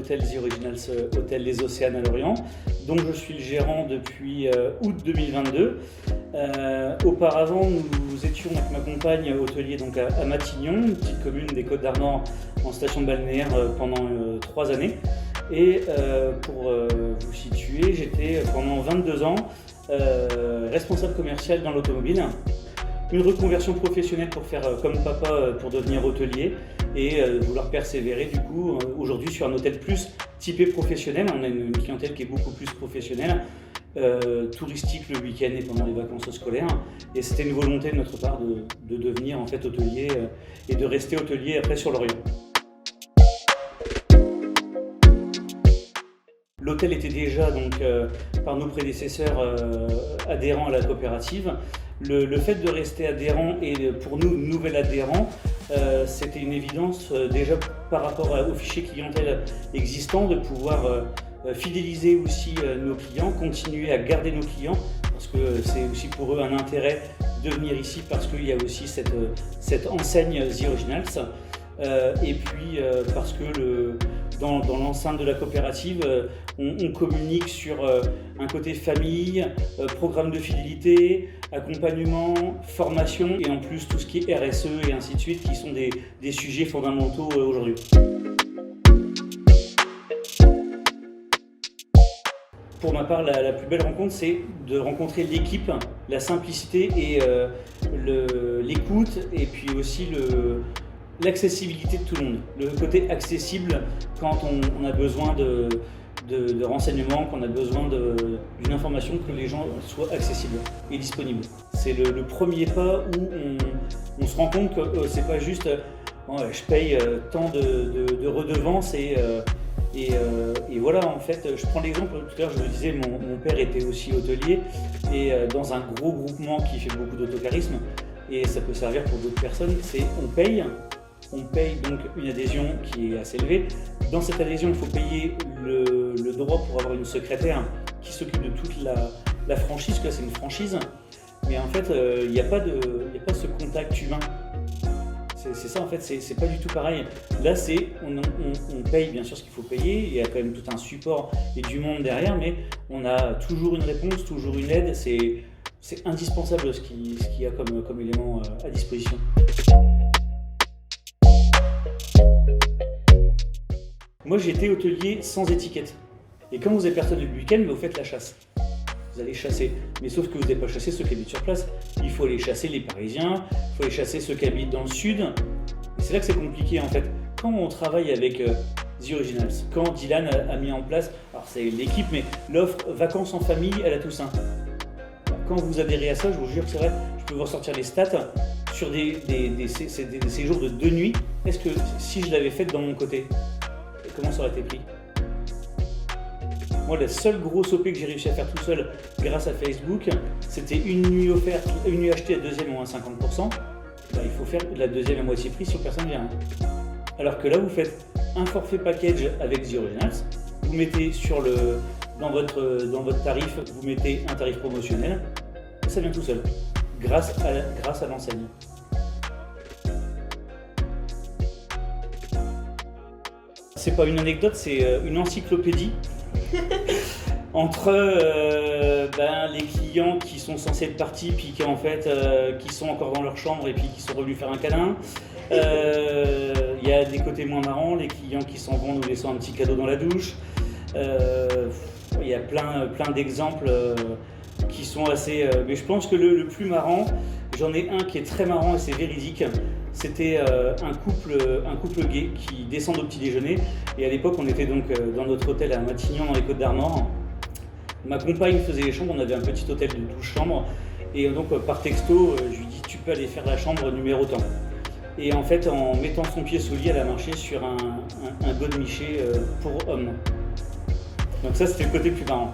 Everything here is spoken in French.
l'hôtel The Originals Hôtel Les Océans à Lorient, dont je suis le gérant depuis août 2022. Auparavant, nous étions avec ma compagne hôtelier donc à Matignon, une petite commune des Côtes-d'Armor en station balnéaire pendant 3 années. Et pour vous situer, j'étais pendant 22 ans responsable commercial dans l'automobile. Une reconversion professionnelle pour faire comme papa pour devenir hôtelier et vouloir persévérer du coup aujourd'hui sur un hôtel plus typé professionnel. On a une clientèle qui est beaucoup plus professionnelle, touristique le week-end et pendant les vacances scolaires, et c'était une volonté de notre part de devenir en fait hôtelier et de rester hôtelier après sur Lorient. L'hôtel était déjà donc par nos prédécesseurs adhérents à la coopérative. Le fait de rester adhérent et pour nous nouvel adhérent, c'était une évidence déjà par rapport au fichier clientèle existant, de pouvoir fidéliser aussi nos clients, continuer à garder nos clients, parce que c'est aussi pour eux un intérêt de venir ici parce qu'il y a aussi cette enseigne The Originals. Et puis parce que dans l'enceinte de la coopérative, on communique sur un côté famille, programme de fidélité, accompagnement, formation et en plus tout ce qui est RSE et ainsi de suite qui sont des sujets fondamentaux aujourd'hui. Pour ma part, la plus belle rencontre, c'est de rencontrer l'équipe, la simplicité et l'écoute et puis aussi l'accessibilité de tout le monde. Le côté accessible quand on a besoin de renseignements, quand on a besoin d'une information, que les gens soient accessibles et disponibles. C'est le premier pas où on se rend compte que c'est pas juste je paye tant de redevances et voilà, en fait, je prends l'exemple, tout à l'heure je le disais, mon père était aussi hôtelier et dans un gros groupement qui fait beaucoup d'autocarisme, et ça peut servir pour d'autres personnes, c'est on paye donc une adhésion qui est assez élevée. Dans cette adhésion, il faut payer le droit pour avoir une secrétaire qui s'occupe de toute la franchise, que là c'est une franchise, mais en fait il n'y a pas ce contact humain. C'est ça en fait, c'est pas du tout pareil. Là on paye bien sûr ce qu'il faut payer, il y a quand même tout un support et du monde derrière, mais on a toujours une réponse, toujours une aide, c'est indispensable ce qu'il y a comme élément à disposition. Moi j'étais hôtelier sans étiquette. Et quand vous avez personne le week-end, vous faites la chasse. Vous allez chasser. Mais sauf que vous n'allez pas chasser ceux qui habitent sur place. Il faut aller chasser les Parisiens, il faut aller chasser ceux qui habitent dans le sud. Et c'est là que c'est compliqué en fait. Quand on travaille avec The Originals, quand Dylan a mis en place, alors c'est l'équipe, mais l'offre vacances en famille à la Toussaint. Quand vous adhérez à ça, je vous jure que c'est vrai, je peux vous ressortir les stats sur des séjours de 2 nuits. Est-ce que si je l'avais fait dans mon côté, comment ça aurait été pris? Moi, la seule grosse OP que j'ai réussi à faire tout seul grâce à Facebook, c'était une nuit offerte, une nuit achetée à deuxième moins 50%. Il faut faire la deuxième à moitié prix si personne ne vient. Alors que là, vous faites un forfait package avec The Originals, vous mettez dans votre tarif, vous mettez un tarif promotionnel, et ça vient tout seul, grâce à l'enseigne. C'est pas une anecdote, c'est une encyclopédie entre les clients qui sont censés être partis puis qui sont encore dans leur chambre et puis qui sont revenus faire un câlin. Il y a des côtés moins marrants, les clients qui s'en vont nous laissant un petit cadeau dans la douche. Il y a plein d'exemples qui sont assez... mais je pense que le plus marrant, j'en ai un qui est très marrant et c'est véridique. C'était un couple gay qui descend au petit déjeuner, et à l'époque on était donc dans notre hôtel à Matignon dans les Côtes-d'Armor. Ma compagne faisait les chambres, on avait un petit hôtel de 12 chambres, et donc par texto je lui dis tu peux aller faire la chambre numéro tant. Et en fait en mettant son pied sous le lit, elle a marché sur un godemiché pour homme. Donc ça c'était le côté plus marrant.